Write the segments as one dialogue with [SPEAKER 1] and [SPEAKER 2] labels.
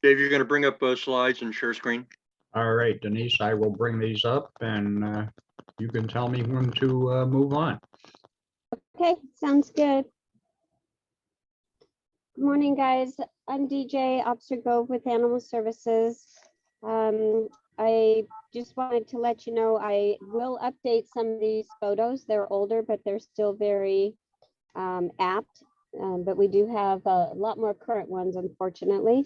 [SPEAKER 1] Dave, you're going to bring up slides and share screen.
[SPEAKER 2] All right, Denise, I will bring these up and you can tell me when to move on.
[SPEAKER 3] Okay, sounds good. Good morning, guys. I'm DJ Officer Gove with Animal Services. I just wanted to let you know I will update some of these photos. They're older, but they're still very apt. But we do have a lot more current ones, unfortunately.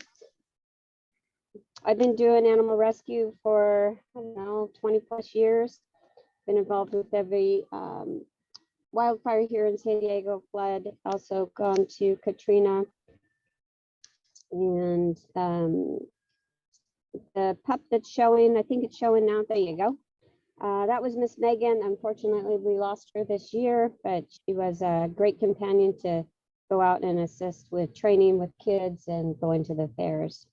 [SPEAKER 3] I've been doing animal rescue for, I don't know, 20 plus years. Been involved with every wildfire here in San Diego, flood, also gone to Katrina. And the pup that's showing, I think it's showing now, there you go. That was Miss Megan. Unfortunately, we lost her this year, but she was a great companion to go out and assist with training with kids and going to the fairs.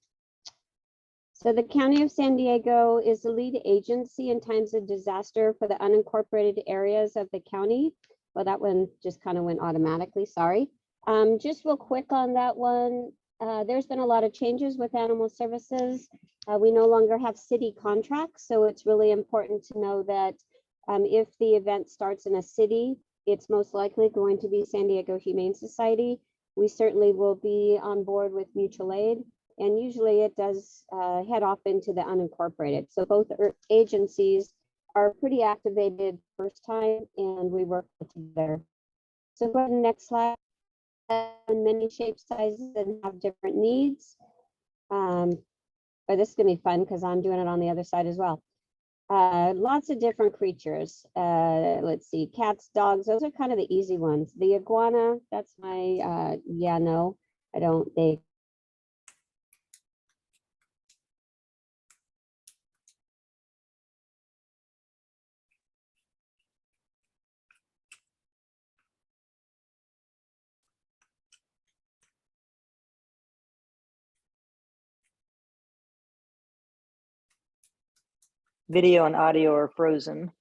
[SPEAKER 3] So the County of San Diego is the lead agency in times of disaster for the unincorporated areas of the county. Well, that one just kind of went automatically, sorry. Just real quick on that one, there's been a lot of changes with animal services. We no longer have city contracts, so it's really important to know that if the event starts in a city, it's most likely going to be San Diego Humane Society. We certainly will be on board with mutual aid. And usually it does head off into the unincorporated. So both agencies are pretty activated first time and we work together. So go to the next slide. Many shapes, sizes, and have different needs. But this is gonna be fun because I'm doing it on the other side as well. Lots of different creatures. Let's see, cats, dogs, those are kind of the easy ones. The iguana, that's my, yeah, no, I don't, they
[SPEAKER 4] Video and audio are frozen.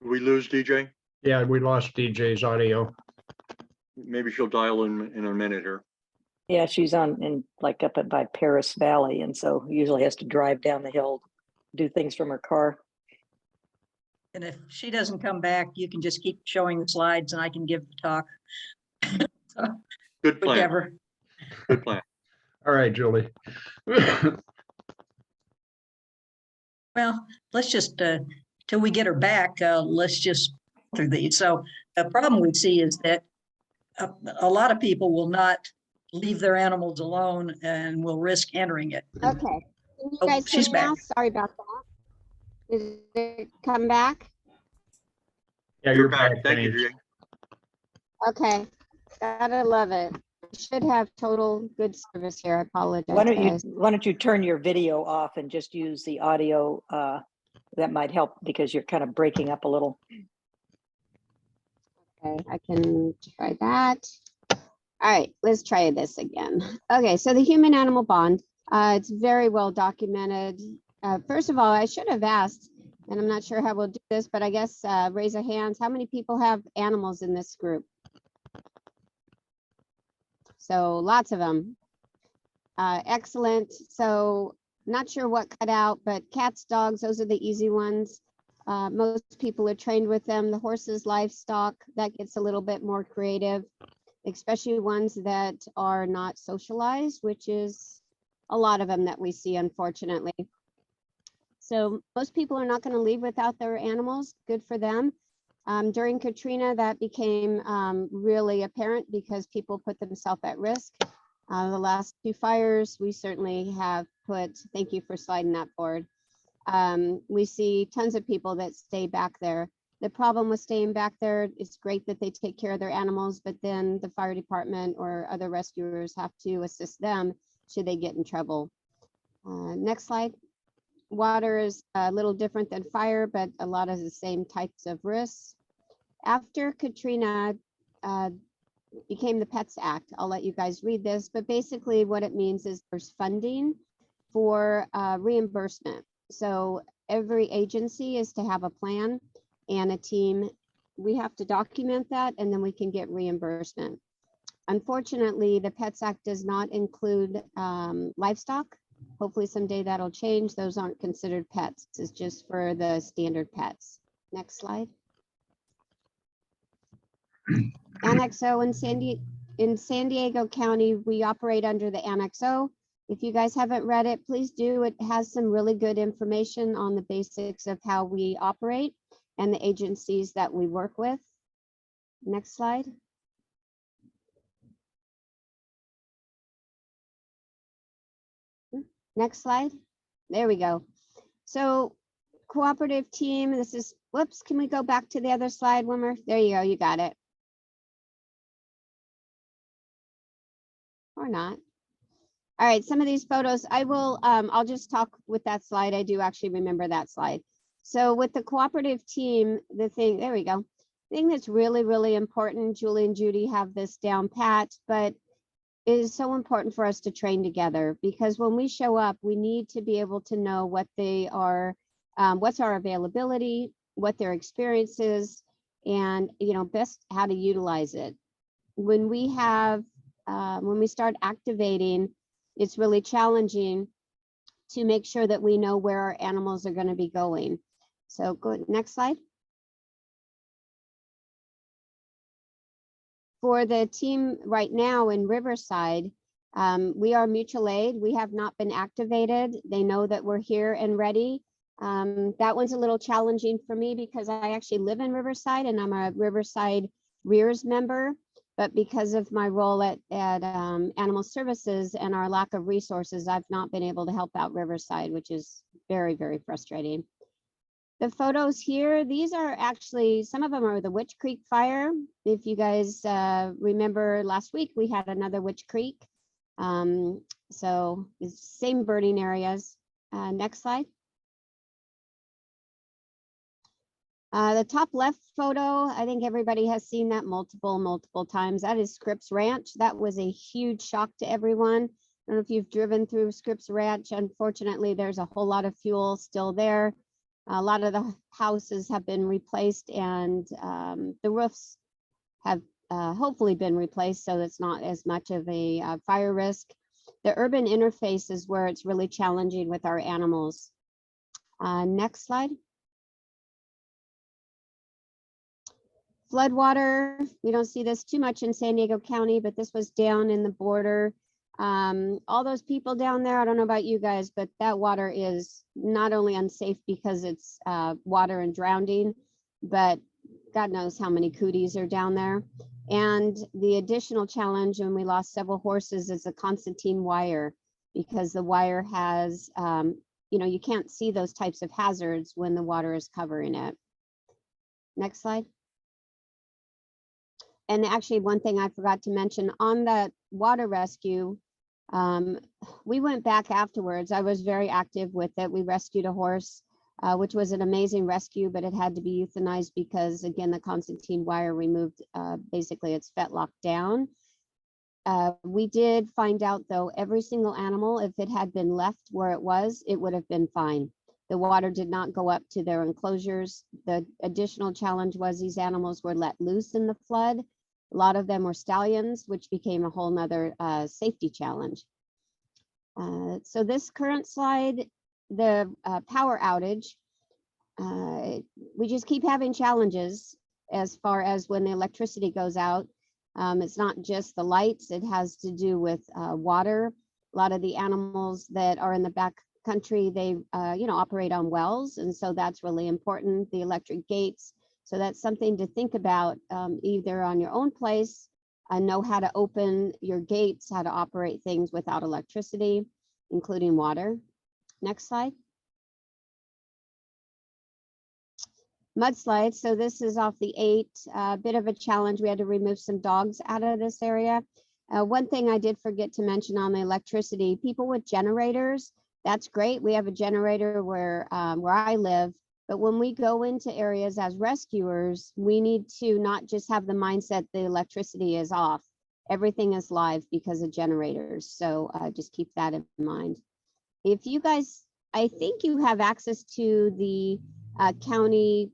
[SPEAKER 1] Did we lose DJ?
[SPEAKER 2] Yeah, we lost DJ's audio.
[SPEAKER 1] Maybe she'll dial in a minute here.
[SPEAKER 4] Yeah, she's on in like up by Paris Valley, and so usually has to drive down the hill, do things from her car.
[SPEAKER 5] And if she doesn't come back, you can just keep showing the slides and I can give the talk. So,
[SPEAKER 1] Good plan.
[SPEAKER 5] whichever.
[SPEAKER 1] Good plan.
[SPEAKER 2] All right, Julie.
[SPEAKER 5] Well, let's just, till we get her back, let's just go through these. So the problem we see is that a lot of people will not leave their animals alone and will risk entering it.
[SPEAKER 3] Okay. Can you
[SPEAKER 5] Oh,
[SPEAKER 3] guys hear
[SPEAKER 5] she's
[SPEAKER 3] me now?
[SPEAKER 5] back.
[SPEAKER 3] Sorry about that. Did it come back?
[SPEAKER 2] Yeah,
[SPEAKER 1] You're back. Thank you,
[SPEAKER 2] Denise.
[SPEAKER 1] DJ.
[SPEAKER 3] Okay. Gotta love it. Should have total good service here. I apologize.
[SPEAKER 4] Why
[SPEAKER 3] guys.
[SPEAKER 4] don't you turn your video off and just use the audio? That might help because you're kind of breaking up a little.
[SPEAKER 3] Okay, I can try that. All right, let's try this again. Okay, so the human animal bond, it's very well documented. First of all, I should have asked, and I'm not sure how we'll do this, but I guess raise your hands. How many people have animals in this group? So lots of them. Excellent. So not sure what cut out, but cats, dogs, those are the easy ones. Most people are trained with them. The horses, livestock, that gets a little bit more creative, especially ones that are not socialized, which is a lot of them that we see, unfortunately. So most people are not going to leave without their animals. Good for them. During Katrina, that became really apparent because people put themselves at risk. The last two fires, we certainly have put, thank you for sliding that forward. We see tons of people that stay back there. The problem with staying back there, it's great that they take care of their animals, but then the fire department or other rescuers have to assist them should they get in trouble. Next slide. Water is a little different than fire, but a lot of the same types of risks. After Katrina became the PETS Act, I'll let you guys read this, but basically what it means is there's funding for reimbursement. So every agency is to have a plan. and a team, we have to document that and then we can get reimbursement. Unfortunately, the Pets Act does not include livestock. Hopefully someday that'll change. Those aren't considered pets. It's just for the standard pets. Next slide. Annex O in San Diego County, we operate under the Annex O. If you guys haven't read it, please do. It has some really good information on the basics of how we operate and the agencies that we work with. Next slide. Next slide. There we go. So cooperative team, this is, whoops, can we go back to the other slide one more? There you go, you got it. Or not. All right, some of these photos, I will, I'll just talk with that slide. I do actually remember that slide. So with the cooperative team, the thing, there we go. The thing that's really, really important, Julie and Judy have this down pat, but it is so important for us to train together, because when we show up, we need to be able to know what they are, what's our availability, what their experience is, and best how to utilize it. When we have, when we start activating, it's really challenging to make sure that we know where our animals are going to be going. So go next slide. For the team right now in Riverside, we are mutual aid. We have not been activated. They know that we're here and ready. That one's a little challenging for me because I actually live in Riverside and I'm a Riverside Rears member. But because of my role at Animal Services and our lack of resources, I've not been able to help out Riverside, which is very, very frustrating. The photos here, these are actually, some of them are the Witch Creek fire. If you guys remember last week, we had another Witch Creek. So it's same burning areas. Next slide. The top left photo, I think everybody has seen that multiple times. That is Scripps Ranch. That was a huge shock to everyone. I don't know if you've driven through Scripps Ranch. Unfortunately, there's a whole lot of fuel still there. A lot of the houses have been replaced and the roofs have hopefully been replaced, so it's not as much of a fire risk. The urban interface is where it's really challenging with our animals. Next slide. Floodwater, we don't see this too much in San Diego County, but this was down in the border. All those people down there, I don't know about you guys, but that water is not only unsafe because it's water and drowning, but God knows how many cooties are down there. And the additional challenge when we lost several horses is the Constantine wire, because the wire has, you can't see those types of hazards when the water is covering it. Next slide. And actually, one thing I forgot to mention on that water rescue, we went back afterwards. I was very active with it. We rescued a horse, which was an amazing rescue, but it had to be euthanized because, again, the Constantine wire removed basically its fetlock down. We did find out, though, every single animal, if it had been left where it was, it would have been fine. The water did not go up to their enclosures. The additional challenge was these animals were let loose in the flood. A lot of them were stallions, which became a whole nother safety challenge. So this current slide, the power outage, we just keep having challenges as far as when the electricity goes out. It's not just the lights, it has to do with water. A lot of the animals that are in the back country, they operate on wells, and so that's really important. The electric gates. So that's something to think about either on your own place, know how to open your gates, how to operate things without electricity, including water. Next slide. Mudslides. So this is off the 8, bit of a challenge. We had to remove some dogs out of this area. One thing I did forget to mention on the electricity, people with generators, that's great. We have a generator where I live. But when we go into areas as rescuers, we need to not just have the mindset the electricity is off. Everything is live because of generators. So just keep that in mind. If you guys, I think you have access to the county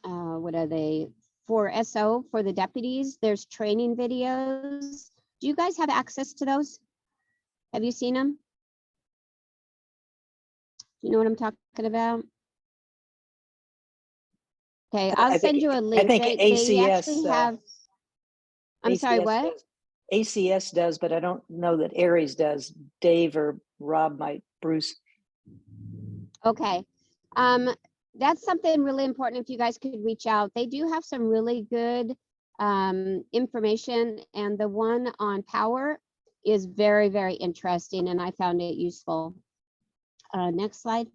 [SPEAKER 3] what are they? For SO, for the deputies, there's training videos. Do you guys have access to those? Have you seen them? Do you know what I'm talking about? Okay, I'll send you a link.
[SPEAKER 4] I think
[SPEAKER 3] They
[SPEAKER 4] ACS.
[SPEAKER 3] actually have. I'm sorry,
[SPEAKER 4] ACS
[SPEAKER 3] what?
[SPEAKER 4] does. ACS does, but I don't know that Aries does. Dave or Rob might, Bruce.
[SPEAKER 3] Okay. That's something really important if you guys could reach out. They do have some really good information, and the one on power is very, very interesting, and I found it useful. Next slide.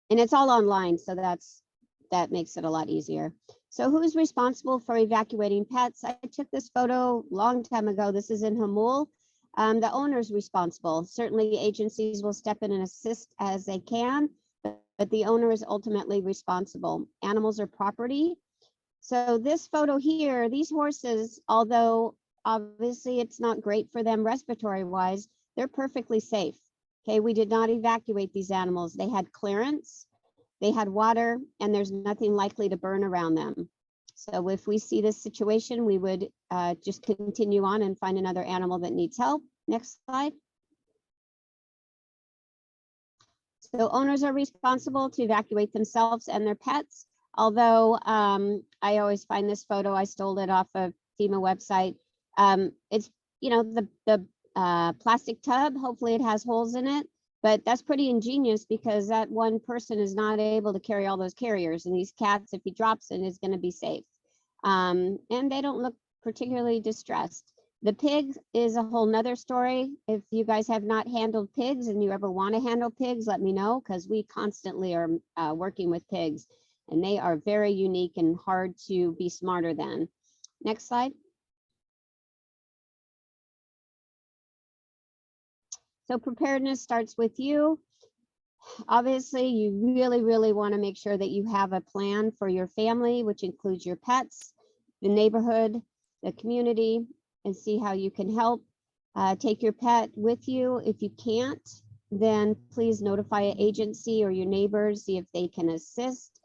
[SPEAKER 3] And it's all online, so that makes it a lot easier. So who's responsible for evacuating pets? I took this photo a long time ago. This is in Hamul. The owner's responsible. Certainly agencies will step in and assist as they can, but the owner is ultimately responsible. Animals are property. So this photo here, these horses, although obviously it's not great for them respiratory wise, they're perfectly safe. Okay, we did not evacuate these animals. They had clearance, they had water, and there's nothing likely to burn around them. So if we see this situation, we would just continue on and find another animal that needs help. Next slide. So owners are responsible to evacuate themselves and their pets. Although I always find this photo, I stole it off of FEMA website. It's, you know, the plastic tub, hopefully it has holes in it, but that's pretty ingenious because that one person is not able to carry all those carriers, and these cats, if he drops it, is going to be safe. And they don't look particularly distressed. The pig is a whole nother story. If you guys have not handled pigs and you ever want to handle pigs, let me know, because we constantly are working with pigs, and they are very unique and hard to be smarter than. Next slide. So preparedness starts with you. Obviously, you really, really want to make sure that you have a plan for your family, which includes your pets, the neighborhood, the community, and see how you can help. Take your pet with you. If you can't, then please notify an agency or your neighbors, see if they can assist.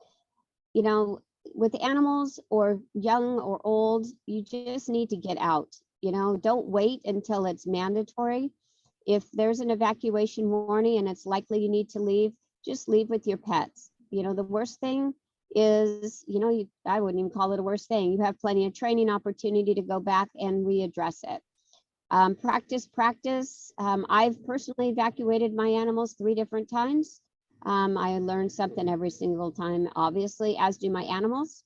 [SPEAKER 3] You know, with animals or young or old, you just need to get out. You know, don't wait until it's mandatory. If there's an evacuation warning and it's likely you need to leave, just leave with your pets. You know, the worst thing is, you know, I wouldn't even call it a worst thing. You have plenty of training opportunity to go back and readdress it. Practice. I've personally evacuated my animals 3 different times. I learned something every single time, obviously, as do my animals.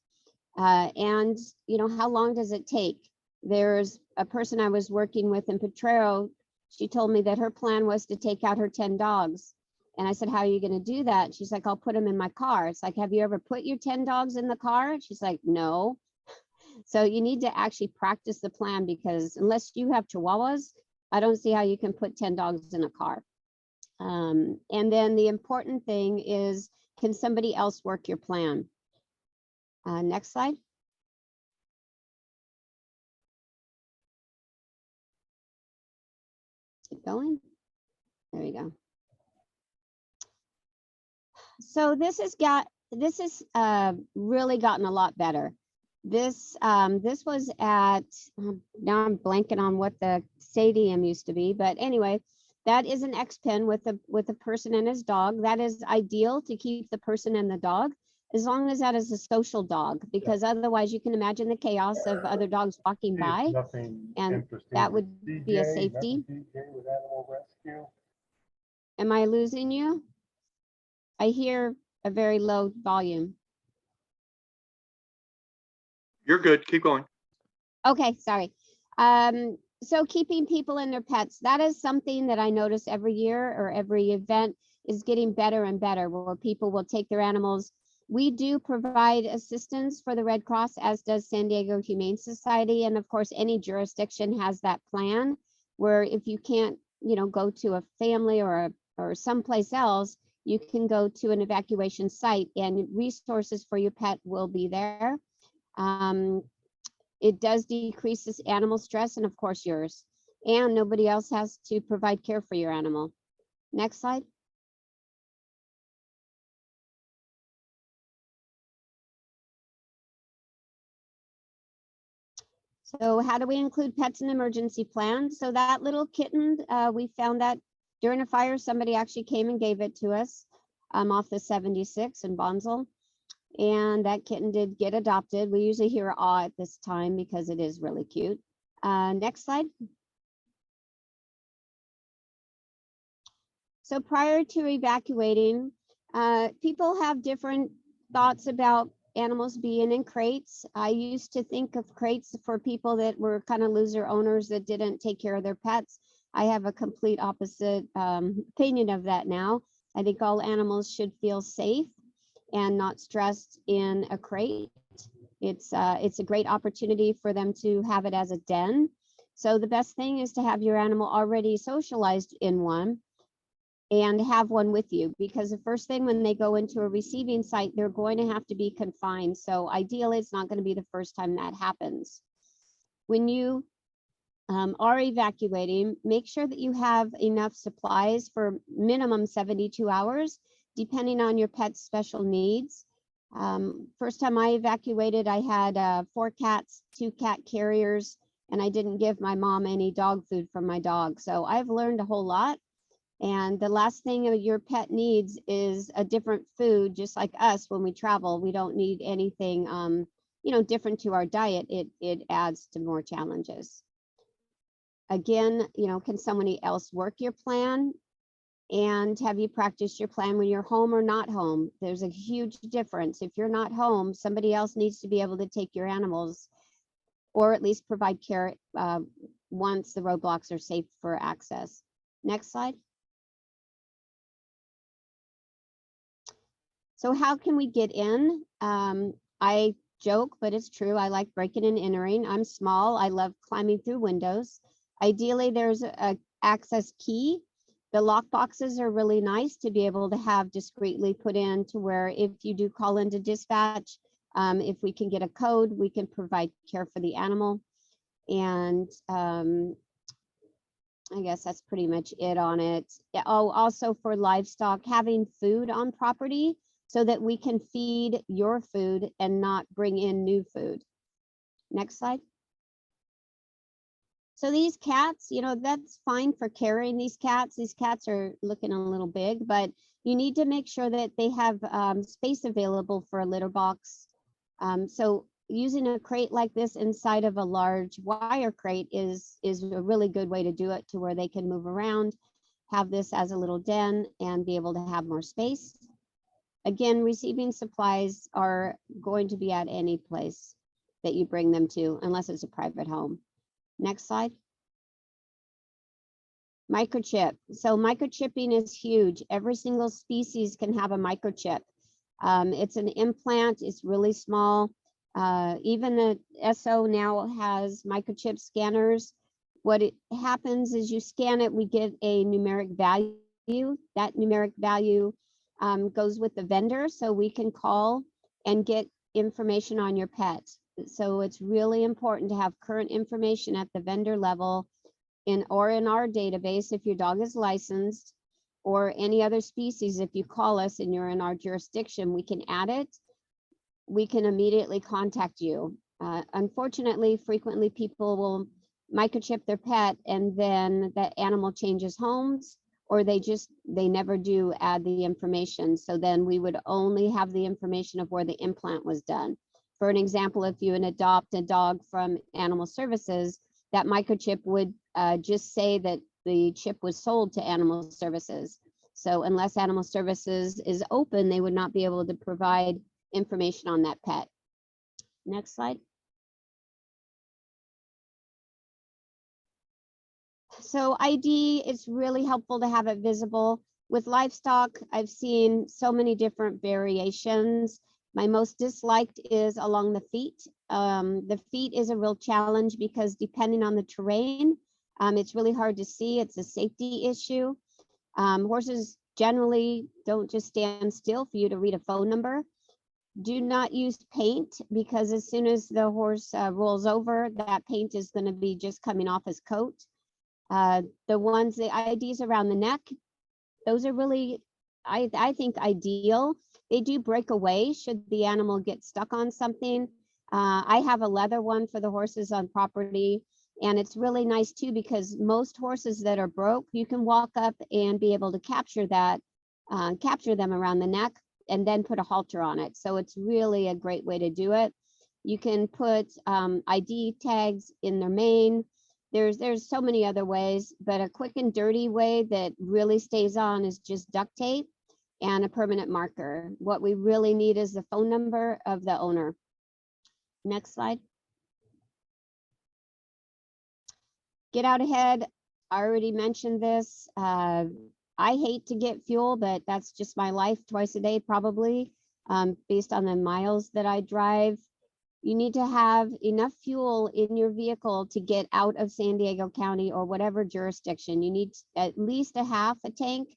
[SPEAKER 3] And, you know, how long does it take? There's a person I was working with in Potrero. She told me that her plan was to take out her 10 dogs. And I said, how are you going to do that? She's like, I'll put them in my car. It's like, have you ever put your 10 dogs in the car? She's like, no. So you need to actually practice the plan, because unless you have Chihuahuas, I don't see how you can put 10 dogs in a car. And then the important thing is, can somebody else work your plan? Next slide. Keep going. There you go. So this has really gotten a lot better. This was at, now I'm blanking on what the stadium used to be, but anyway, that is an X pen with a person and his dog. That is ideal to keep the person and the dog, as long as that is a social dog, because otherwise you can imagine the chaos of other dogs walking by, and that would be a safety. Am I losing you? I hear a very low volume.
[SPEAKER 1] You're good. Keep going.
[SPEAKER 3] Okay, sorry. So keeping people and their pets, that is something that I notice every year or every event is getting better and better, where people will take their animals. We do provide assistance for the Red Cross, as does San Diego Humane Society. And of course, any jurisdiction has that plan, where if you can't, you know, go to a family or someplace else, you can go to an evacuation site, and resources for your pet will be there. It does decrease this animal stress, and of course yours, and nobody else has to provide care for your animal. Next slide. So how do we include pets in emergency plans? So that little kitten, we found that during a fire, somebody actually came and gave it to us off the 76 in Bonsall. And that kitten did get adopted. We usually hear awe at this time because it is really cute. Next slide. So prior to evacuating, people have different thoughts about animals being in crates. I used to think of crates for people that were kind of loser owners that didn't take care of their pets. I have a complete opposite opinion of that now. I think all animals should feel safe and not stressed in a crate. It's a great opportunity for them to have it as a den. So the best thing is to have your animal already socialized in one and have one with you, because the first thing when they go into a receiving site, they're going to have to be confined. So ideally, it's not going to be the first time that happens. When you are evacuating, make sure that you have enough supplies for minimum 72 hours, depending on your pet's special needs. First time I evacuated, I had 4 cats, 2 cat carriers, and I didn't give my mom any dog food from my dog. So I've learned a whole lot. And the last thing your pet needs is a different food, just like us when we travel. We don't need anything, different to our diet. It adds to more challenges. Again, can somebody else work your plan? And have you practiced your plan when you're home or not home? There's a huge difference. If you're not home, somebody else needs to be able to take your animals, or at least provide care once the roadblocks are safe for access. Next slide. So how can we get in? I joke, but it's true. I like breaking and entering. I'm small. I love climbing through windows. Ideally, there's a access key. The lock boxes are really nice to be able to have discreetly put in, to where if you do call into dispatch, if we can get a code, we can provide care for the animal. And I guess that's pretty much it on it. Oh, also for livestock, having food on property so that we can feed your food and not bring in new food. Next slide. So these cats, that's fine for carrying these cats. These cats are looking a little big, but you need to make sure that they have space available for a litter box. So using a crate like this inside of a large wire crate is a really good way to do it, to where they can move around, have this as a little den, and be able to have more space. Again, receiving supplies are going to be at any place that you bring them to, unless it's a private home. Next slide. Microchip. So microchipping is huge. Every single species can have a microchip. It's an implant. It's really small. Even the SO now has microchip scanners. What it happens is you scan it, we get a numeric value. That numeric value goes with the vendor, so we can call and get information on your pet. So it's really important to have current information at the vendor level or in our database if your dog is licensed, or any other species. If you call us and you're in our jurisdiction, we can add it. We can immediately contact you. Unfortunately, frequently people will microchip their pet and then that animal changes homes, or they never do add the information. So then we would only have the information of where the implant was done. For an example, if you adopt a dog from Animal Services, that microchip would just say that the chip was sold to Animal Services. So unless Animal Services is open, they would not be able to provide information on that pet. Next slide. So ID, it's really helpful to have it visible. With livestock, I've seen so many different variations. My most disliked is along the feet. The feet is a real challenge because depending on the terrain, it's really hard to see. It's a safety issue. Horses generally don't just stand still for you to read a phone number. Do not use paint, because as soon as the horse rolls over, that paint is going to be just coming off his coat. The IDs around the neck, those are really, I think, ideal. They do break away should the animal get stuck on something. I have a leather one for the horses on property, and it's really nice too because most horses that are broke, you can walk up and be able to capture that, capture them around the neck and then put a halter on it. So it's really a great way to do it. You can put ID tags in their mane. There's so many other ways, but a quick and dirty way that really stays on is just duct tape and a permanent marker. What we really need is the phone number of the owner. Next slide. Get out ahead. I already mentioned this. I hate to get fuel, but that's just my life twice a day, probably, based on the miles that I drive. You need to have enough fuel in your vehicle to get out of San Diego County or whatever jurisdiction. You need at least a half a tank,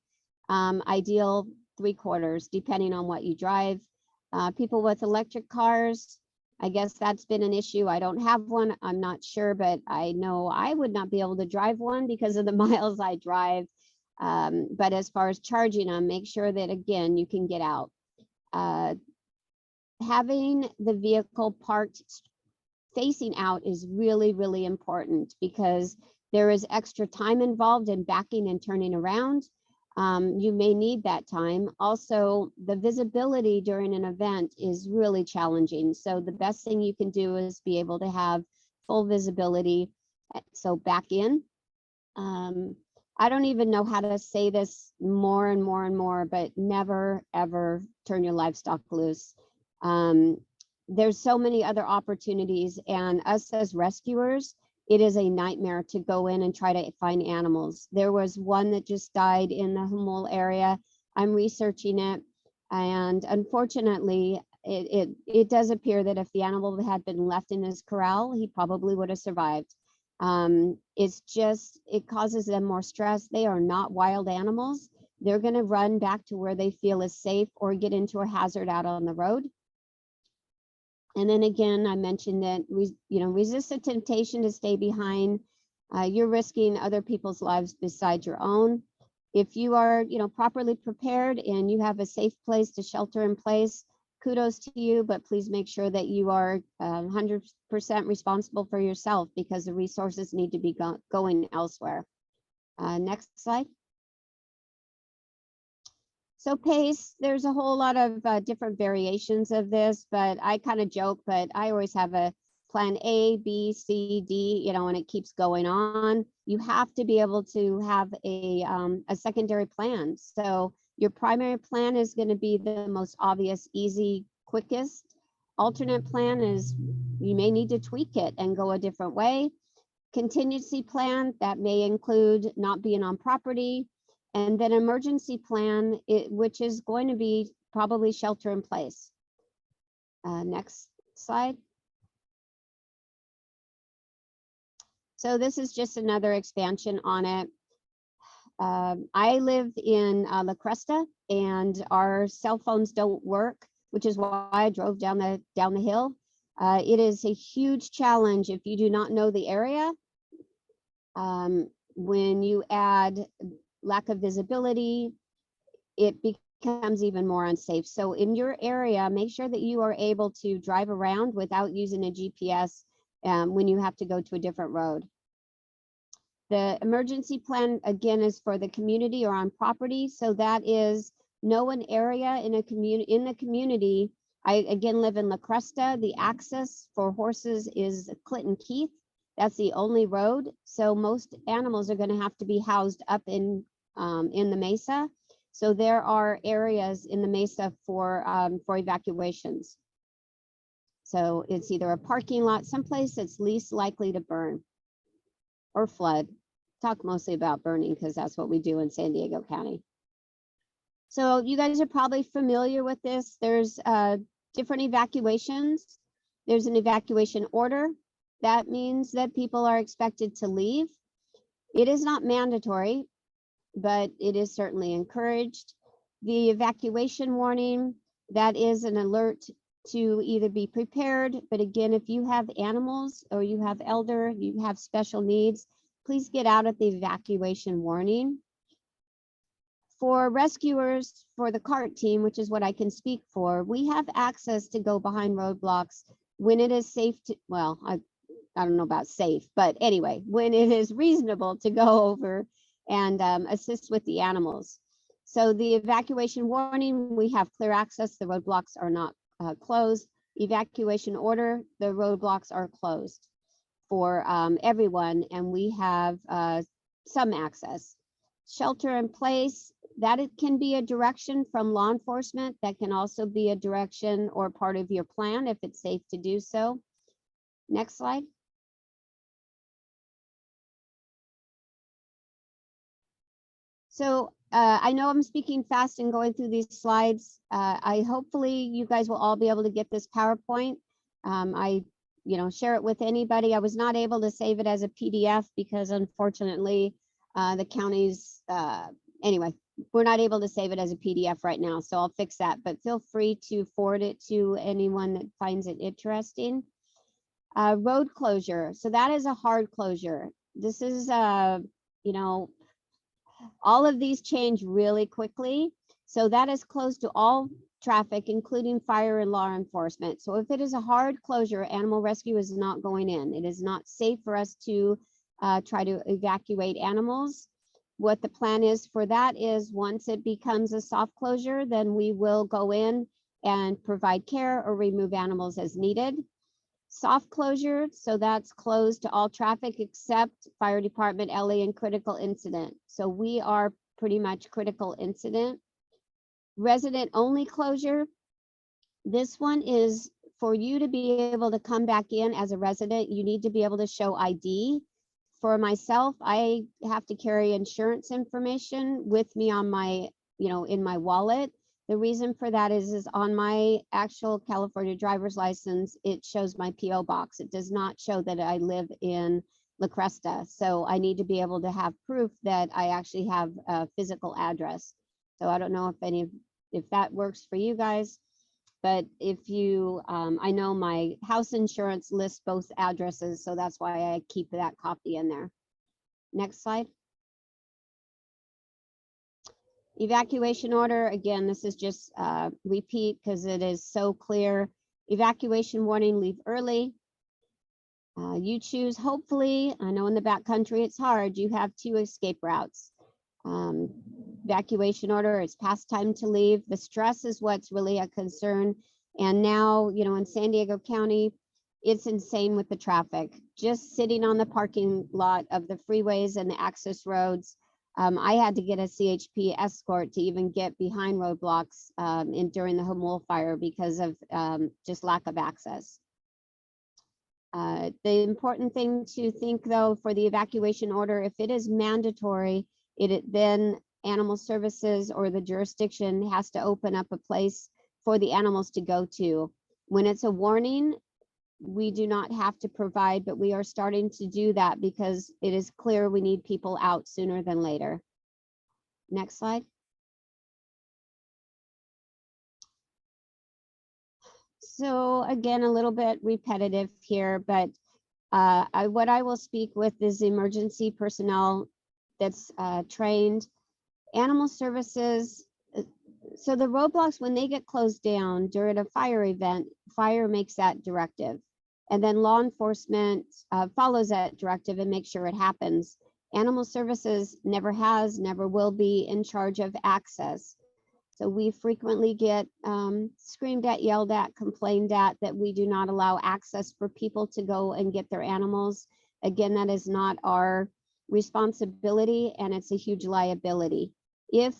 [SPEAKER 3] ideal 3/4, depending on what you drive. People with electric cars, I guess that's been an issue. I don't have one, I'm not sure, but I know I would not be able to drive one because of the miles I drive. But as far as charging them, make sure that, again, you can get out. Having the vehicle parked facing out is really, really important because there is extra time involved in backing and turning around. You may need that time. Also, the visibility during an event is really challenging. So the best thing you can do is be able to have full visibility. So back in. I don't even know how to say this more and more and more, but never, ever turn your livestock loose. There's so many other opportunities, and us as rescuers, it is a nightmare to go in and try to find animals. There was one that just died in the Humol area. I'm researching it, and unfortunately, it does appear that if the animal had been left in his corral, he probably would have survived. It's just, it causes them more stress. They are not wild animals. They're going to run back to where they feel is safe or get into a hazard out on the road. And then again, I mentioned that resist the temptation to stay behind. You're risking other people's lives besides your own. If you are, properly prepared and you have a safe place to shelter in place, kudos to you, but please make sure that you are 100% responsible for yourself because the resources need to be going elsewhere. Next slide. So PACE, there's a whole lot of different variations of this, but I kind of joke, but I always have a plan A, B, C, D, and it keeps going on. You have to be able to have a secondary plan. So your primary plan is going to be the most obvious, easy, quickest. Alternate plan is you may need to tweak it and go a different way. Contingency plan, that may include not being on property. And then emergency plan, which is going to be probably shelter in place. Next slide. So this is just another expansion on it. I live in La Cresta and our cell phones don't work, which is why I drove down the hill. It is a huge challenge if you do not know the area. When you add lack of visibility, it becomes even more unsafe. So in your area, make sure that you are able to drive around without using a GPS when you have to go to a different road. The emergency plan, again, is for the community or on property. So that is know an area in the community. I, again, live in La Cresta. The access for horses is Clinton Keith. That's the only road. So most animals are going to have to be housed up in the mesa. So there are areas in the mesa for evacuations. So it's either a parking lot, someplace that's least likely to burn or flood. Talk mostly about burning because that's what we do in San Diego County. So you guys are probably familiar with this. There's different evacuations. There's an evacuation order. That means that people are expected to leave. It is not mandatory, but it is certainly encouraged. The evacuation warning, that is an alert to either be prepared, but again, if you have animals or you have you have special needs, please get out at the evacuation warning. For rescuers, for the CART team, which is what I can speak for, we have access to go behind roadblocks when it is safe to, well, I don't know about safe, but anyway, when it is reasonable to go over and assist with the animals. So the evacuation warning, we have clear access. The roadblocks are not closed. Evacuation order, the roadblocks are closed for everyone, and we have some access. Shelter in place, that it can be a direction from law enforcement. That can also be a direction or part of your plan if it's safe to do so. Next slide. So I know I'm speaking fast and going through these slides. I hopefully you guys will all be able to get this PowerPoint. I share it with anybody. I was not able to save it as a PDF because unfortunately the county's anyway, we're not able to save it as a PDF right now, so I'll fix that, but feel free to forward it to anyone that finds it interesting. Road closure, so that is a hard closure. This is all of these change really quickly, so that is closed to all traffic, including fire and law enforcement. So if it is a hard closure, animal rescue is not going in. It is not safe for us to try to evacuate animals. What the plan is for that is once it becomes a soft closure, then we will go in and provide care or remove animals as needed. Soft closure, so that's closed to all traffic except fire department, LA, and critical incident. So we are pretty much critical incident. Resident only closure, this one is for you to be able to come back in as a resident, you need to be able to show ID. For myself, I have to carry insurance information with me on my, in my wallet. The reason for that is on my actual California driver's license, it shows my PO box. It does not show that I live in La Cresta. So I need to be able to have proof that I actually have a physical address. So I don't know if that works for you guys. But if you, I know my house insurance lists both addresses, so that's why I keep that copy in there. Next slide. Evacuation order, again, this is just repeat because it is so clear. Evacuation warning, leave early. You choose, hopefully, I know in the backcountry it's hard, you have 2 escape routes. Evacuation order, it's past time to leave. The stress is what's really a concern. And now, in San Diego County, it's insane with the traffic. Just sitting on the parking lot of the freeways and the access roads, I had to get a CHP escort to even get behind roadblocks during the Humboldt fire because of just lack of access. The important thing to think though for the evacuation order, if it is mandatory, then animal services or the jurisdiction has to open up a place for the animals to go to. When it's a warning, we do not have to provide, but we are starting to do that because it is clear we need people out sooner than later. Next slide. So again, a little bit repetitive here, but what I will speak with is emergency personnel that's trained. Animal services, so the roadblocks, when they get closed down during a fire event, fire makes that directive. And then law enforcement follows that directive and makes sure it happens. Animal services never has, never will be in charge of access. So we frequently get screamed at, yelled at, complained at that we do not allow access for people to go and get their animals. Again, that is not our responsibility and it's a huge liability. If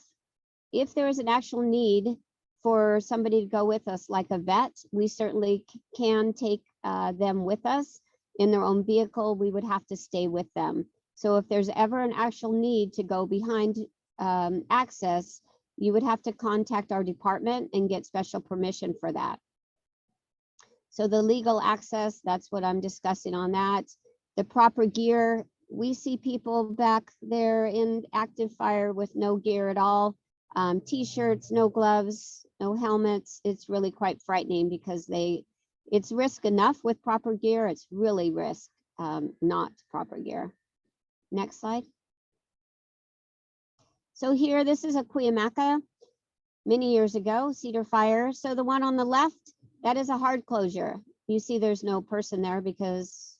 [SPEAKER 3] there is an actual need for somebody to go with us, like a vet, we certainly can take them with us in their own vehicle. We would have to stay with them. So if there's ever an actual need to go behind access, you would have to contact our department and get special permission for that. So the legal access, that's what I'm discussing on that. The proper gear, we see people back there in active fire with no gear at all. T-shirts, no gloves, no helmets. It's really quite frightening because it's risk enough with proper gear. It's really risk, not proper gear. Next slide. So here, this is a Cuyamaca many years ago, Cedar Fire. So the one on the left, that is a hard closure. You see there's no person there because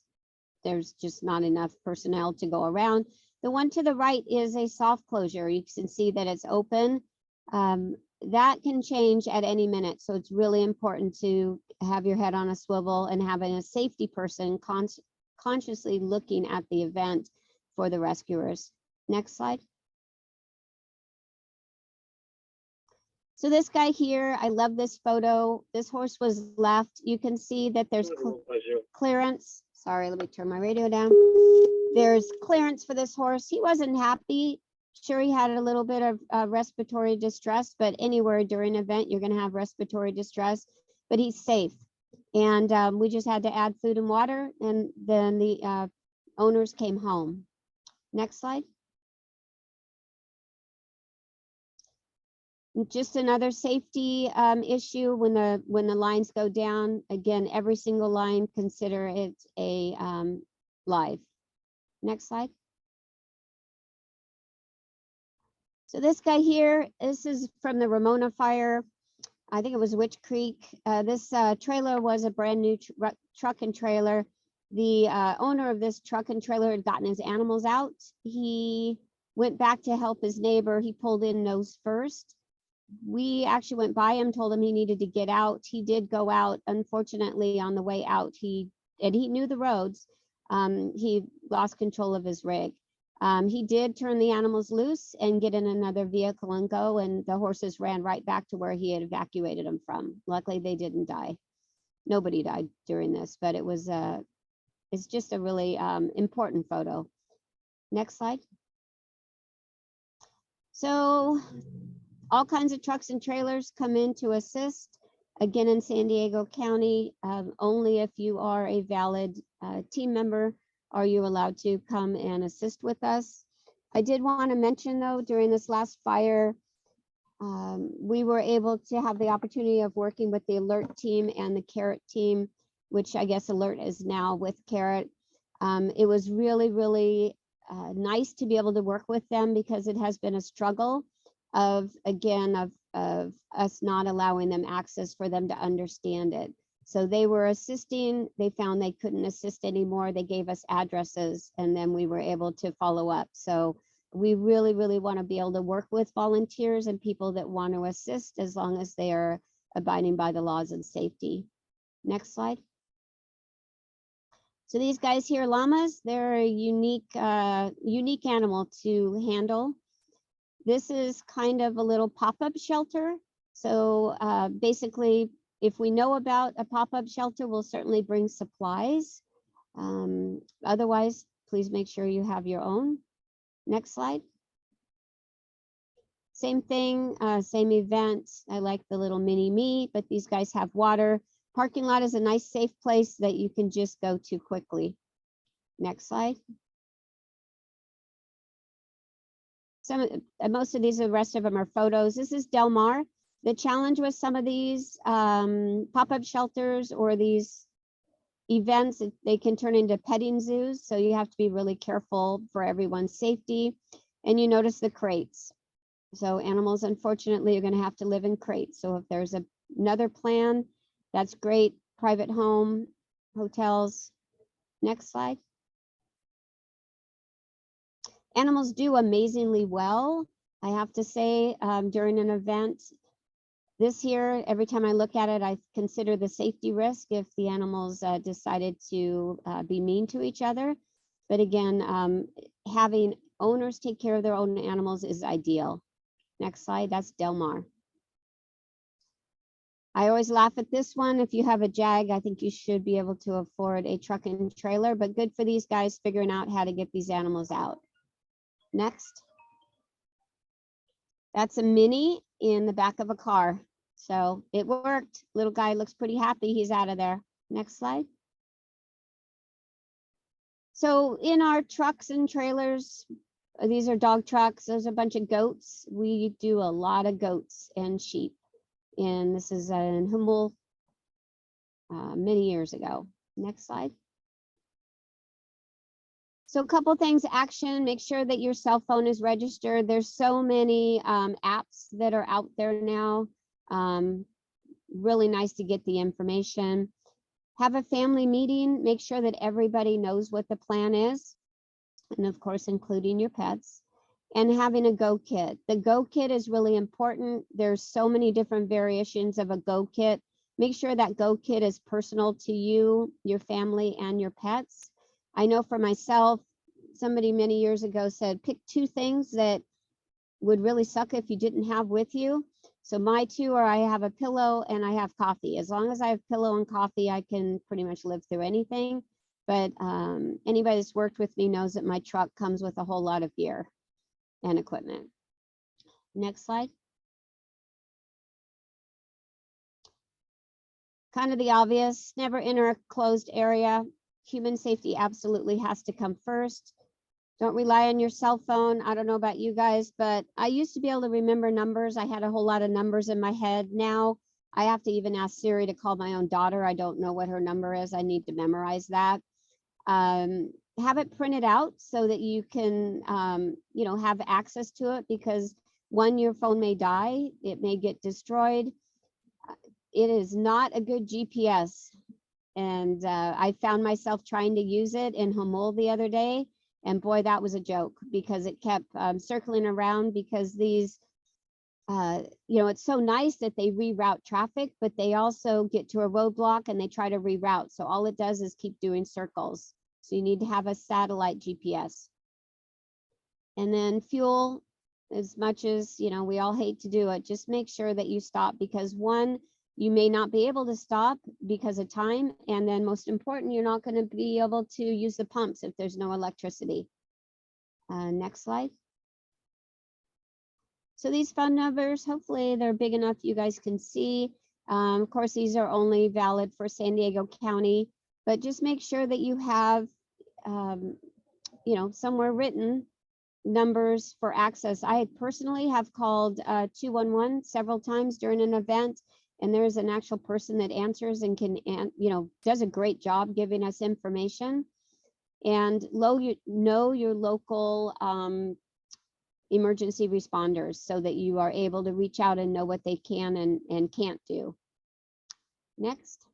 [SPEAKER 3] there's just not enough personnel to go around. The one to the right is a soft closure. You can see that it's open. That can change at any minute. So it's really important to have your head on a swivel and having a safety person consciously looking at the event for the rescuers. Next slide. So this guy here, I love this photo. This horse was left. You can see that there's clearance. Sorry, let me turn my radio down. There's clearance for this horse. He wasn't happy. Sure, he had a little bit of respiratory distress, but anywhere during an event, you're going to have respiratory distress, but he's safe. And we just had to add food and water, and then the owners came home. Next slide. Just another safety issue when the lines go down. Again, every single line, consider it a live. Next slide. So this guy here, this is from the Ramona fire. I think it was Witch Creek. This trailer was a brand new truck and trailer. The owner of this truck and trailer had gotten his animals out. He went back to help his neighbor. He pulled in nose first. We actually went by him, told him he needed to get out. He did go out. Unfortunately, on the way out, he knew the roads. He lost control of his rig. He did turn the animals loose and get in another vehicle and go, and the horses ran right back to where he had evacuated them from. Luckily, they didn't die. Nobody died during this, but it was it's just a really important photo. Next slide. So all kinds of trucks and trailers come in to assist. Again, in San Diego County, only if you are a valid team member are you allowed to come and assist with us. I did want to mention, though, during this last fire, we were able to have the opportunity of working with the ALERT team and the CARROT team, which I guess ALERT is now with CARROT. It was really, really nice to be able to work with them because it has been a struggle of us not allowing them access for them to understand it. So they were assisting, they found they couldn't assist anymore. They gave us addresses and then we were able to follow up. So we really, really want to be able to work with volunteers and people that want to assist as long as they are abiding by the laws and safety. Next slide. So these guys here, llamas, they're a unique animal to handle. This is kind of a little pop-up shelter. So basically, if we know about a pop-up shelter, we'll certainly bring supplies. Otherwise, please make sure you have your own. Next slide. Same thing, same event. I like the little mini me, but these guys have water. Parking lot is a nice, safe place that you can just go to quickly. Next slide. Most of these, the rest of them are photos. This is Del Mar. The challenge with some of these pop-up shelters or these events, they can turn into petting zoos. So you have to be really careful for everyone's safety. And you notice the crates. So animals, unfortunately, are going to have to live in crates. So if there's another plan, that's great. Private home, hotels. Next slide. Animals do amazingly well. I have to say, during an event, this here, every time I look at it, I consider the safety risk if the animals decided to be mean to each other. But again, having owners take care of their own animals is ideal. Next slide, that's Del Mar. I always laugh at this one. If you have a Jag, I think you should be able to afford a truck and trailer, but good for these guys figuring out how to get these animals out. Next. That's a mini in the back of a car. So it worked. Little guy looks pretty happy. He's out of there. Next slide. So in our trucks and trailers, these are dog trucks. There's a bunch of goats. We do a lot of goats and sheep. And this is in Humboldt many years ago. Next slide. So a couple things, action, make sure that your cell phone is registered. There's so many apps that are out there now. Really nice to get the information. Have a family meeting, make sure that everybody knows what the plan is. And of course, including your pets, and having a go kit. The go kit is really important. There's so many different variations of a go kit. Make sure that go kit is personal to you, your family, and your pets. I know for myself, somebody many years ago said, pick 2 things that would really suck if you didn't have with you. So my 2 are I have a pillow and I have coffee. As long as I have pillow and coffee, I can pretty much live through anything. But anybody that's worked with me knows that my truck comes with a whole lot of gear and equipment. Next slide. Kind of the obvious, never enter a closed area. Human safety absolutely has to come first. Don't rely on your cell phone. I don't know about you guys, but I used to be able to remember numbers. I had a whole lot of numbers in my head. Now I have to even ask Siri to call my own daughter. I don't know what her number is. I need to memorize that. Have it printed out so that you can, have access to it, because one, your phone may die, it may get destroyed. It is not a good GPS. And I found myself trying to use it in Humul the other day. And boy, that was a joke, because it kept circling around, because these, it's so nice that they reroute traffic, but they also get to a roadblock and they try to reroute. So all it does is keep doing circles. So you need to have a satellite GPS. And then fuel, as much as, we all hate to do it, just make sure that you stop, because one, you may not be able to stop because of time. And then most important, you're not going to be able to use the pumps if there's no electricity. Next slide. So these phone numbers, hopefully they're big enough you guys can see. Of course, these are only valid for San Diego County, but just make sure that you have, somewhere written numbers for access. I personally have called 211 several times during an event, and there's an actual person that answers and can, does a great job giving us information. And know your local emergency responders, so that you are able to reach out and know what they can and can't do. Next.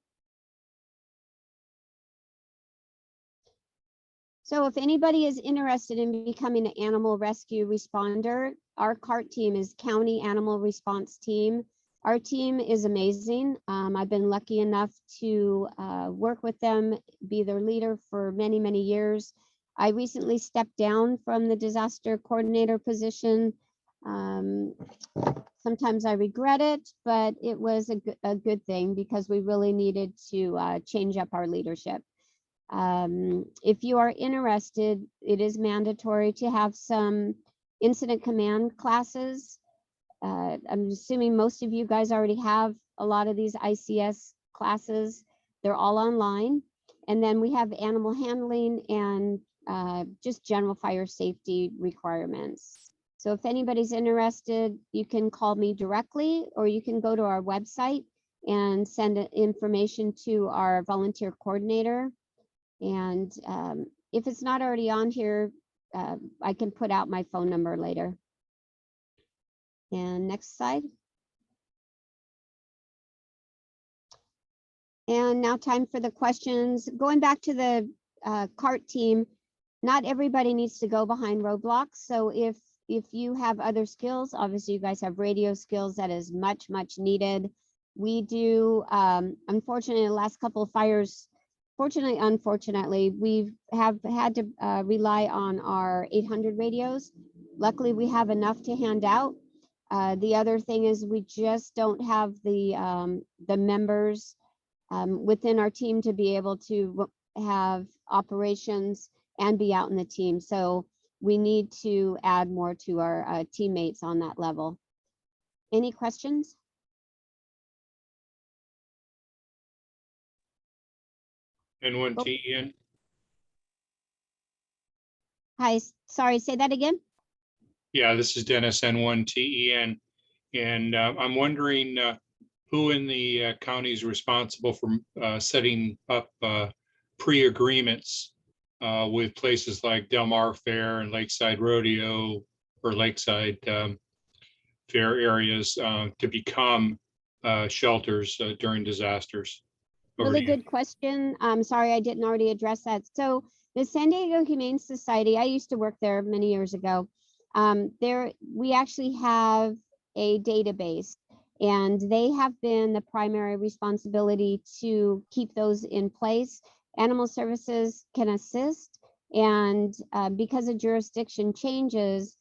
[SPEAKER 3] So if anybody is interested in becoming an animal rescue responder, our CART team is County Animal Response Team. Our team is amazing. I've been lucky enough to work with them, be their leader for many, many years. I recently stepped down from the disaster coordinator position. Sometimes I regret it, but it was a good thing, because we really needed to change up our leadership. If you are interested, it is mandatory to have some incident command classes. I'm assuming most of you guys already have a lot of these ICS classes. They're all online. And then we have animal handling and just general fire safety requirements. So if anybody's interested, you can call me directly, or you can go to our website and send information to our volunteer coordinator. And if it's not already on here, I can put out my phone number later. And next slide. And now time for the questions. Going back to the CART team, not everybody needs to go behind roadblocks. So if you have other skills, obviously you guys have radio skills, that is much, much needed. We do, unfortunately, the last couple of fires, fortunately, unfortunately, we have had to rely on our 800 radios. Luckily, we have enough to hand out. The other thing is we just don't have the members within our team to be able to have operations and be out in the team. So we need to add more to our teammates on that level. Any questions?
[SPEAKER 6] N1TEN.
[SPEAKER 3] Hi, sorry, say that again.
[SPEAKER 6] Yeah, this is Dennis, N1TEN. And I'm wondering who in the county is responsible for setting up pre-agreements with places like Del Mar Fair and Lakeside Rodeo, or Lakeside Fair areas to become shelters during disasters. Over
[SPEAKER 3] Really
[SPEAKER 6] to you.
[SPEAKER 3] good question. I'm sorry I didn't already address that. So the San Diego Humane Society, I used to work there many years ago. We actually have a database, and they have been the primary responsibility to keep those in place. Animal Services can assist, and because of jurisdiction changes,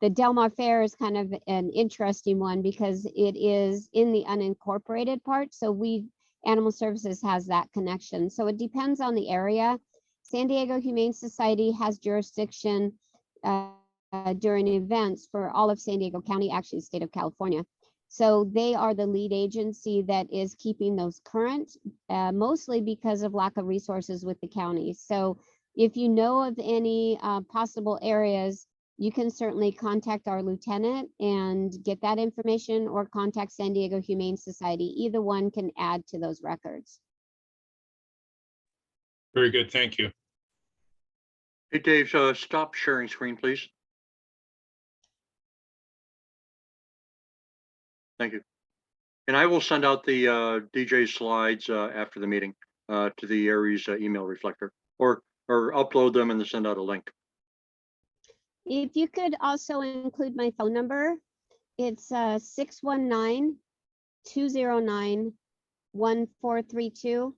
[SPEAKER 3] the Del Mar Fair is kind of an interesting one because it is in the unincorporated part. So Animal Services has that connection. So it depends on the area. San Diego Humane Society has jurisdiction during events for all of San Diego County, actually the state of California. So they are the lead agency that is keeping those current, mostly because of lack of resources with the county. So if you know of any possible areas, you can certainly contact our lieutenant and get that information, or contact San Diego Humane Society. Either one can add to those records.
[SPEAKER 6] Very good. Thank you.
[SPEAKER 1] Hey, Dave, stop sharing screen, please. Thank you. And I will send out the DJ slides after the meeting to the Aries email reflector, or upload them and then send out a link.
[SPEAKER 3] If you could also include my phone number, it's 619-209-1432,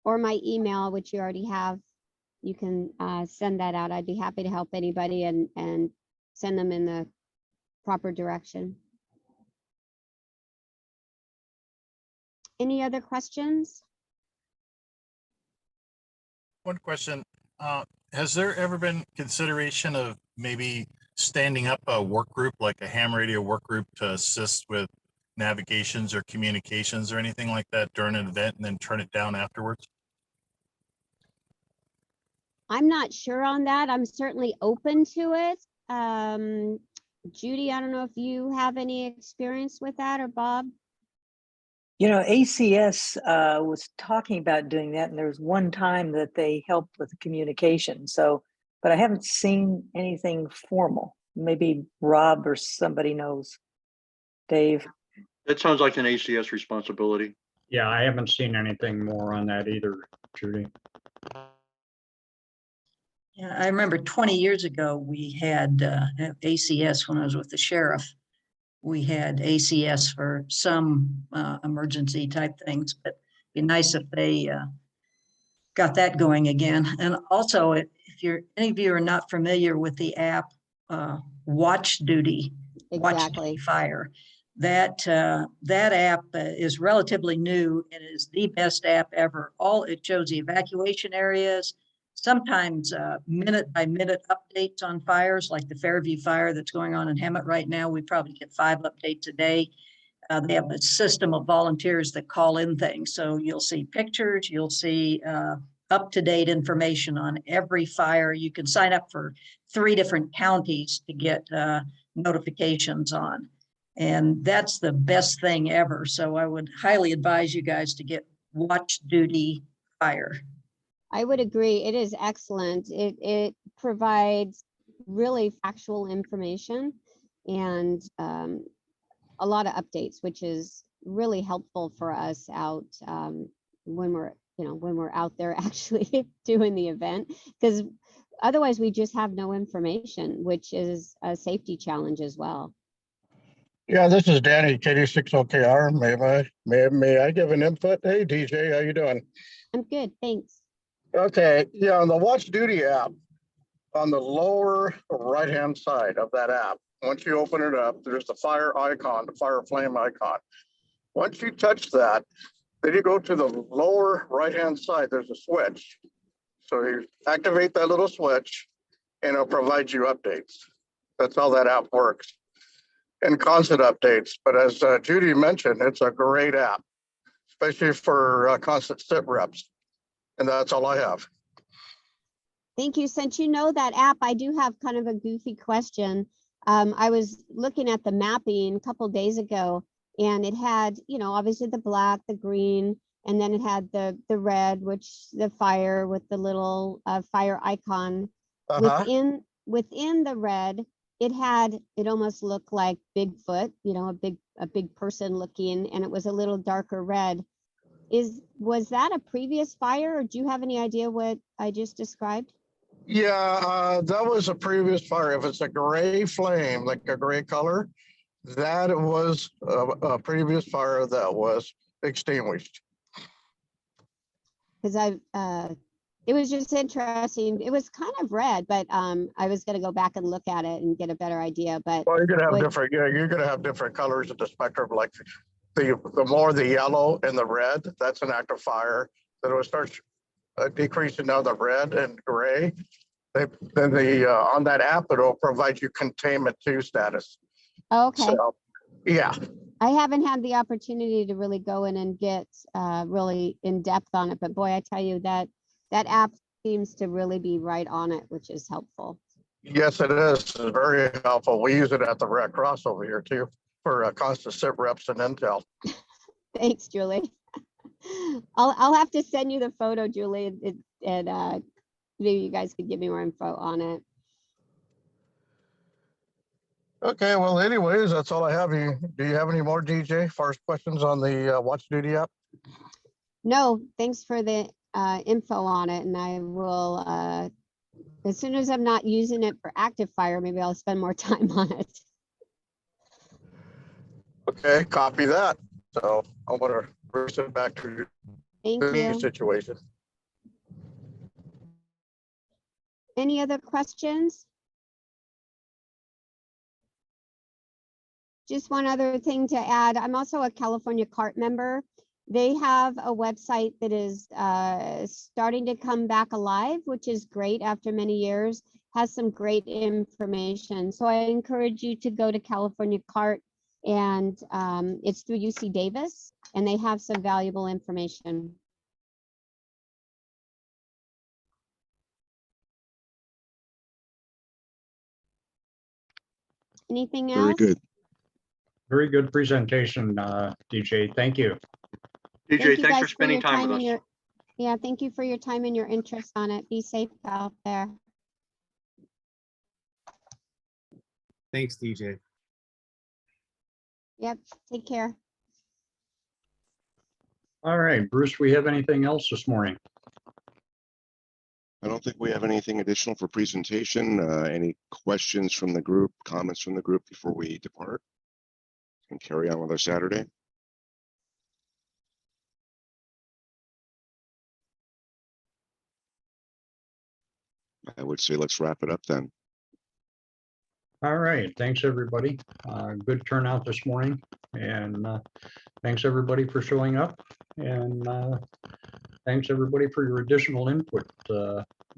[SPEAKER 3] or my email, which you already have. You can send that out. I'd be happy to help anybody and send them in the proper direction. Any other questions?
[SPEAKER 7] One question, has there ever been consideration of maybe standing up a work group, like a ham radio work group, to assist with navigations or communications or anything like that during an event, and then turn it down afterwards?
[SPEAKER 3] I'm not sure on that. I'm certainly open to it. Judy, I don't know if you have any experience with that, or Bob?
[SPEAKER 4] You know, ACS was talking about doing that, and there was one time that they helped with the communication. So, but I haven't seen anything formal. Maybe Rob or somebody knows. Dave.
[SPEAKER 1] That sounds like an ACS responsibility.
[SPEAKER 2] Yeah, I haven't seen anything more on that either, Judy.
[SPEAKER 5] Yeah, I remember 20 years ago, we had ACS when I was with the sheriff. We had ACS for some emergency type things, but it'd be nice if they got that going again. And also, if any of you are not familiar with the app Watch Duty, Watch Duty Fire, that app is relatively new and is the best app ever. It shows the evacuation areas, sometimes minute by minute updates on fires, like the Fairview fire that's going on in Hemet right now. We probably get 5 updates a day. They have a system of volunteers that call in things. So you'll see pictures, you'll see up-to-date information on every fire. You can sign up for 3 different counties to get notifications on. And that's the best thing ever. So I would highly advise you guys to get Watch Duty Fire.
[SPEAKER 3] I would agree. It is excellent. It provides really factual information and a lot of updates, which is really helpful for us out when we're out there actually doing the event, because otherwise we just have no information, which is a safety challenge as well.
[SPEAKER 8] Yeah, this is Danny, KD60KR. May I give an input? Hey, DJ, how you doing?
[SPEAKER 3] I'm good, thanks.
[SPEAKER 8] Okay, yeah, on the Watch Duty app, on the lower right-hand side of that app, once you open it up, there's the fire icon, the fire flame icon. Once you touch that, then you go to the lower right-hand side, there's a switch. So you activate that little switch and it'll provide you updates. That's how that app works. And constant updates. But as Judy mentioned, it's a great app, especially for constant sit reps. And that's all I have.
[SPEAKER 3] Thank you. Since you know that app, I do have kind of a goofy question. I was looking at the mapping a couple days ago, and it had, obviously the black, the green, and then it had the red, which the fire with the little fire icon. Within the red, it almost looked like Bigfoot, you know, a big person looking, and it was a little darker red. Was that a previous fire, or do you have any idea what I just described?
[SPEAKER 8] Yeah, that was a previous fire. If it's a gray flame, like a gray color, that was a previous fire that was extinguished.
[SPEAKER 3] Because it was just interesting. It was kind of red, but I was going to go back and look at it and get a better idea. But
[SPEAKER 8] Well, you're gonna have
[SPEAKER 3] what-
[SPEAKER 8] different, yeah, you're gonna have different colors of the spectrum. Like the more the yellow and the red, that's an active fire. Then it will start decreasing now the red and gray. Then on that app, it'll provide you containment 2 status.
[SPEAKER 3] okay.
[SPEAKER 8] So, yeah,
[SPEAKER 3] I haven't had the opportunity to really go in and get really in depth on it, but boy, I tell you that app seems to really be right on it, which is helpful.
[SPEAKER 8] yes, it is. It's very helpful. We use it at the Red Cross over here too for constant sit reps and intel.
[SPEAKER 3] Thanks, Julie. I'll have to send you the photo, Julie, and maybe you guys could give me more info on it.
[SPEAKER 8] Okay, well, anyways, that's all I have. Do you have any more, DJ, first questions on the Watch Duty app?
[SPEAKER 3] No, thanks for the info on it, and I will, as soon as I'm not using it for active fire, maybe I'll spend more time on it.
[SPEAKER 8] Okay, copy that. So I'm gonna reverse it back to
[SPEAKER 3] Thank
[SPEAKER 8] the
[SPEAKER 3] you.
[SPEAKER 8] situation.
[SPEAKER 3] Any other questions? Just one other thing to add. I'm also a California CART member. They have a website that is starting to come back alive, which is great after many years, has some great information. So I encourage you to go to California CART, and it's through UC Davis, and they have some valuable information. Anything else?
[SPEAKER 9] Very good.
[SPEAKER 2] Very good presentation, DJ. Thank you.
[SPEAKER 3] Thank
[SPEAKER 1] DJ,
[SPEAKER 3] you
[SPEAKER 1] thanks
[SPEAKER 3] guys
[SPEAKER 1] for spending
[SPEAKER 3] your
[SPEAKER 1] time with
[SPEAKER 3] and
[SPEAKER 1] us.
[SPEAKER 3] your- Yeah, thank you for your time and your interest on it. Be safe out there.
[SPEAKER 10] Thanks, DJ.
[SPEAKER 3] Yep, take care.
[SPEAKER 2] All right, Bruce, we have anything else this morning?
[SPEAKER 9] I don't think we have anything additional for presentation. Any questions from the group, comments from the group before we depart and carry on with our Saturday? I would say let's wrap it up then.
[SPEAKER 2] All right, thanks, everybody. Good turnout this morning, and thanks, everybody, for showing up. And thanks, everybody, for your additional input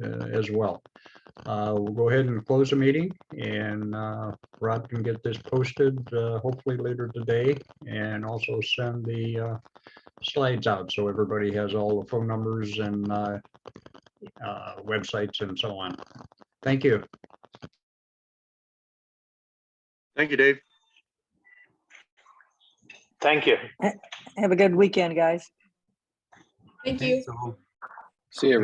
[SPEAKER 2] as well. We'll go ahead and close the meeting, and Rob can get this posted hopefully later today, and also send the slides out so everybody has all the phone numbers and websites and so on. Thank you.
[SPEAKER 1] Thank you, Dave.
[SPEAKER 11] Thank you.
[SPEAKER 4] Have a good weekend, guys.
[SPEAKER 10] Thank you.
[SPEAKER 11] See you.